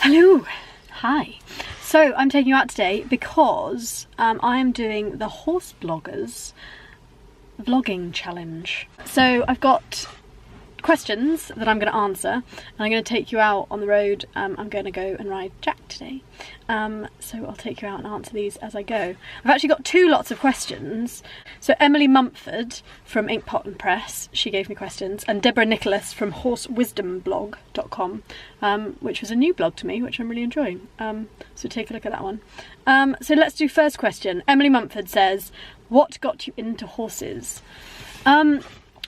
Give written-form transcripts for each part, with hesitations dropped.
Hello, hi. So I'm taking you out today because I am doing the horsebloggers vlogging challenge. So I've got questions that I'm going to answer and I'm going to take you out on the road. I'm going to go and ride Jack today. So I'll take you out and answer these as I go. I've actually got two lots of questions. So Emily Mumford from Inkpot and Press, she gave me questions, and Deborah Nicholas from horsewisdomblog.com, which was a new blog to me, which I'm really enjoying. So take a look at that one. So let's do first question. Emily Mumford says, what got you into horses?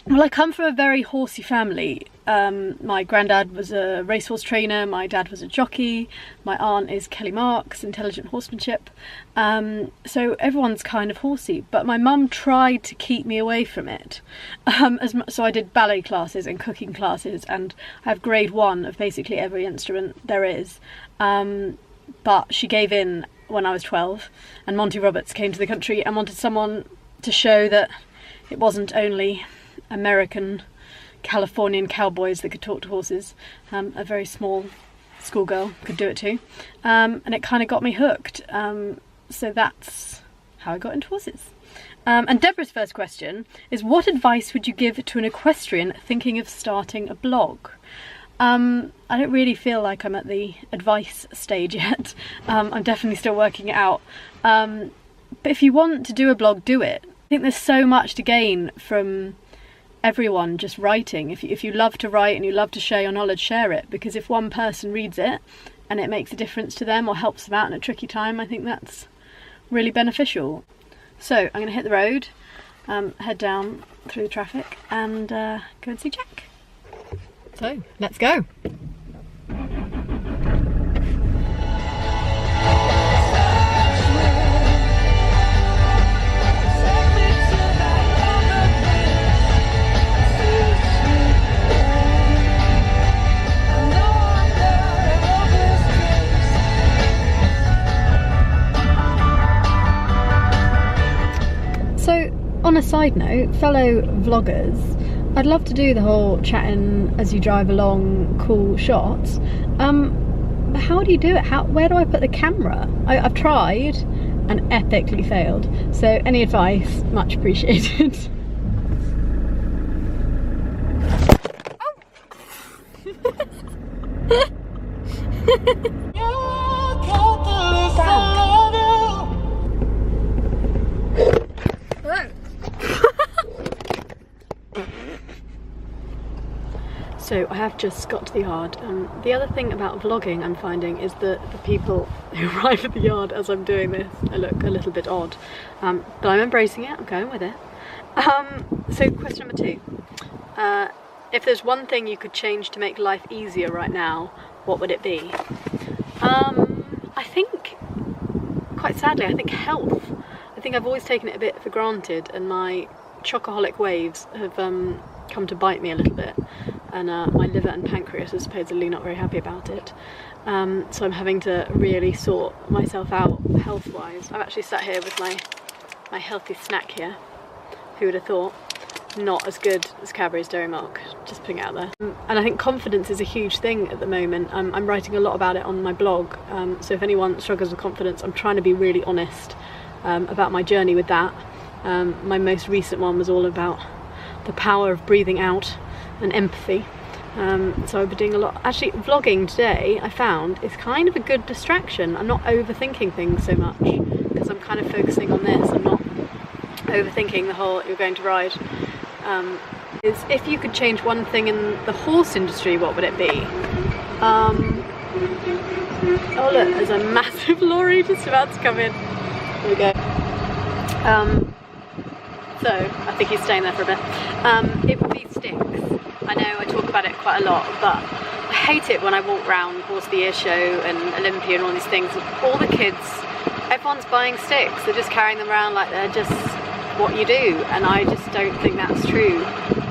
Well, I come from a very horsey family. My granddad was a racehorse trainer, my dad was a jockey, my aunt is Kelly Marks, intelligent horsemanship. So everyone's kind of horsey, but my mum tried to keep me away from it. So I did ballet classes and cooking classes, and I have grade 1 of basically every instrument there is. But she gave in when I was 12, and Monty Roberts came to the country and wanted someone to show that it wasn't only American Californian cowboys that could talk to horses. A very small schoolgirl could do it too, and it kind of got me hooked. So that's how I got into horses. And Deborah's first question is, what advice would you give to an equestrian thinking of starting a blog? I don't really feel like I'm at the advice stage yet. I'm definitely still working it out. But if you want to do a blog, do it. I think there's so much to gain from everyone just writing. If you love to write and you love to share your knowledge, share it, because if one person reads it and it makes a difference to them or helps them out in a tricky time, I think that's really beneficial. So I'm going to hit the road, head down through the traffic and go and see Jack. So let's go. On a side note, fellow vloggers, I'd love to do the whole chatting as you drive along, cool shots. But how do you do it? Where do I put the camera? I've tried and epically failed. So any advice, much appreciated. So I have just got to the yard. The other thing about vlogging I'm finding is that the people who arrive at the yard as I'm doing this, I look a little bit odd. But I'm embracing it, I'm going with it. So question number 2. If there's one thing you could change to make life easier right now, what would it be? I think, quite sadly, I think health. I think I've always taken it a bit for granted, and my chocoholic waves have come to bite me a little bit. And my liver and pancreas are supposedly not very happy about it. So I'm having to really sort myself out health-wise. I've actually sat here with my healthy snack here. Who would have thought? Not as good as Cadbury's Dairy Milk, just putting it out there. And I think confidence is a huge thing at the moment. I'm writing a lot about it on my blog, so if anyone struggles with confidence, I'm trying to be really honest about my journey with that. My most recent one was all about the power of breathing out and empathy. So I've been doing a lot. Actually, vlogging today, I found, is kind of a good distraction. I'm not overthinking things so much because I'm kind of focusing on this. I'm not overthinking the whole you're going to ride. Is if you could change one thing in the horse industry, what would it be? Oh look, there's a massive lorry just about to come in. Here we go. So I think he's staying there for a bit. It would be sticks. I know I talk about it quite a lot, but I hate it when I walk around Horse of the Year show and Olympia and all these things. All the kids, everyone's buying sticks. They're just carrying them around like they're just what you do, and I just don't think that's true.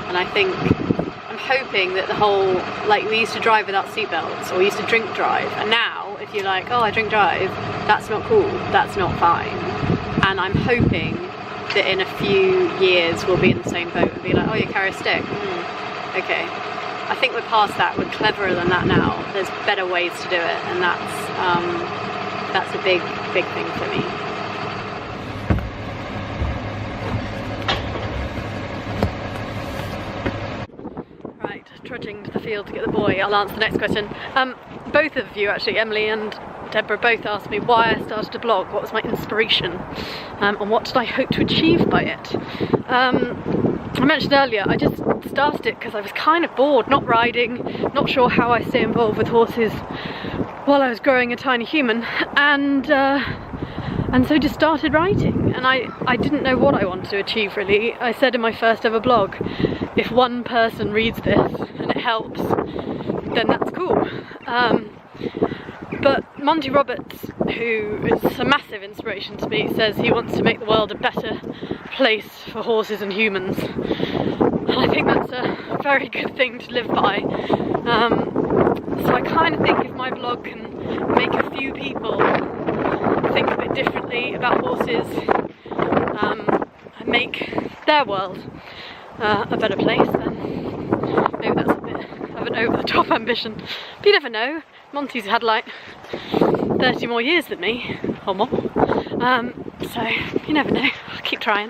And I think, I'm hoping that the whole, like, we used to drive without seatbelts, or we used to drink drive, and now if you're like, oh, I drink drive, that's not cool, that's not fine. And I'm hoping that in a few years we'll be in the same boat and be like, oh, you carry a stick, okay. I think we're past that, we're cleverer than that now. There's better ways to do it, and that's a big thing for me. Right, trudging to the field to get the boy. I'll answer the next question. Both of you actually, Emily and Deborah, both asked me why I started a blog, what was my inspiration, and what did I hope to achieve by it. I mentioned earlier, I just started it because I was kind of bored, not riding, not sure how I stay involved with horses while I was growing a tiny human, and so just started writing, and I didn't know what I wanted to achieve really. I said in my first ever blog, if one person reads this and it helps, then that's cool. But Monty Roberts, who is a massive inspiration to me, says he wants to make the world a better place for horses and humans. And I think that's a very good thing to live by. So I kind of think if my blog can make a few people think a bit differently about horses and make their world a better place, then maybe that's a bit of an over-the-top ambition. But you never know. Monty's had like 30 more years than me, or more, so you never know. I'll keep trying.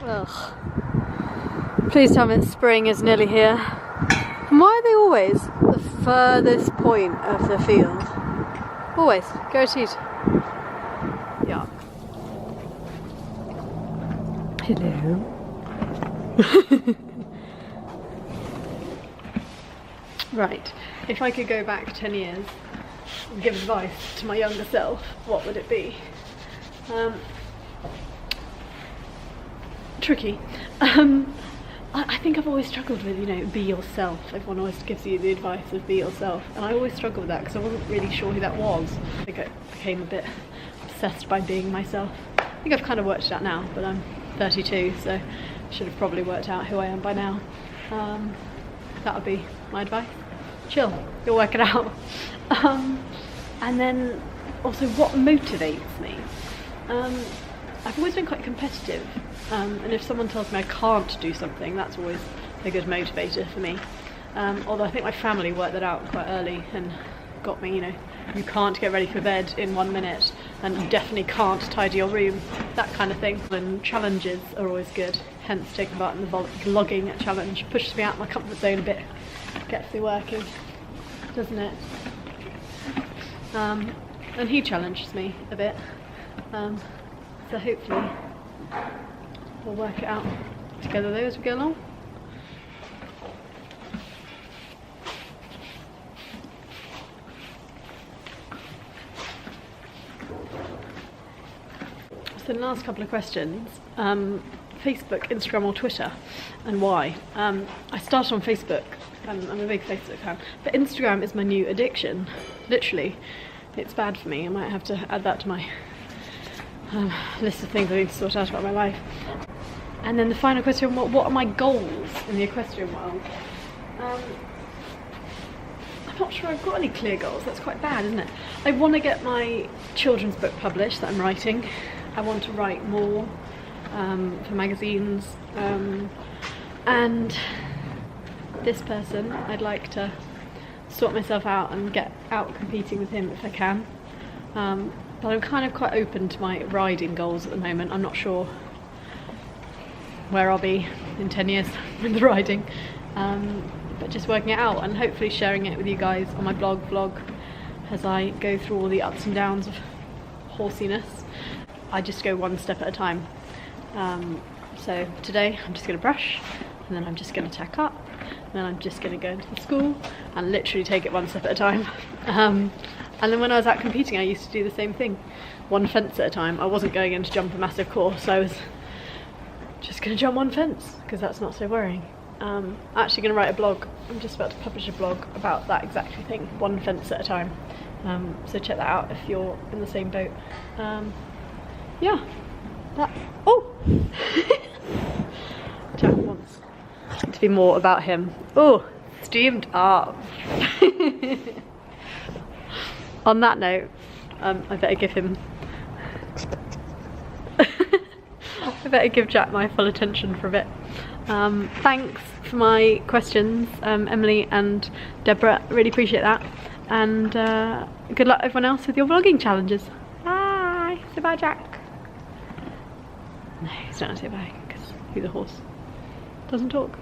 Ugh. Please tell me that spring is nearly here. And why are they always the furthest point of the field? Always, guaranteed. Yeah. Hello. Right, if I could go back 10 years and give advice to my younger self, what would it be? Tricky. I think I've always struggled with, you know, be yourself. Everyone always gives you the advice of be yourself, and I always struggled with that because I wasn't really sure who that was. I think I became a bit obsessed by being myself. I think I've kind of worked it out now, but I'm 32, so I should have probably worked out who I am by now. That would be my advice. Chill, you'll work it out. And then also, what motivates me? I've always been quite competitive, and if someone tells me I can't do something, that's always a good motivator for me. Although I think my family worked that out quite early and got me, you know, you can't get ready for bed in 1 minute, and you definitely can't tidy your room, that kind of thing. And challenges are always good, hence taking part in the vlogging challenge. Pushes me out of my comfort zone a bit, gets me working, doesn't it? And he challenges me a bit, so hopefully we'll work it out together though as we go along. So the last couple of questions, Facebook, Instagram or Twitter, and why? I started on Facebook, I'm a big Facebook fan, but Instagram is my new addiction, literally. It's bad for me. I might have to add that to my list of things I need to sort out about my life. And then the final question, what are my goals in the equestrian world? I'm not sure I've got any clear goals. That's quite bad, isn't it? I want to get my children's book published that I'm writing. I want to write more for magazines, and this person, I'd like to sort myself out and get out competing with him if I can. But I'm kind of quite open to my riding goals at the moment. I'm not sure where I'll be in 10 years with the riding, but just working it out and hopefully sharing it with you guys on my vlog as I go through all the ups and downs of horsiness. I just go one step at a time. So today I'm just going to brush, and then I'm just going to tack up, and then I'm just going to go into the school and literally take it one step at a time. And then when I was out competing, I used to do the same thing, one fence at a time. I wasn't going in to jump a massive course, I was just going to jump one fence because that's not so worrying. I'm actually going to write a blog. I'm just about to publish a blog about that exact thing, one fence at a time. So check that out if you're in the same boat. Yeah, that. Oh! Jack wants to be more about him. Oh, steamed up. On that note, I better give him. I better give Jack my full attention for a bit. Thanks for my questions, Emily and Deborah. Really appreciate that. And good luck everyone else with your vlogging challenges. Bye. Say bye, Jack. No, he's not gonna say bye because he's a horse. Doesn't talk.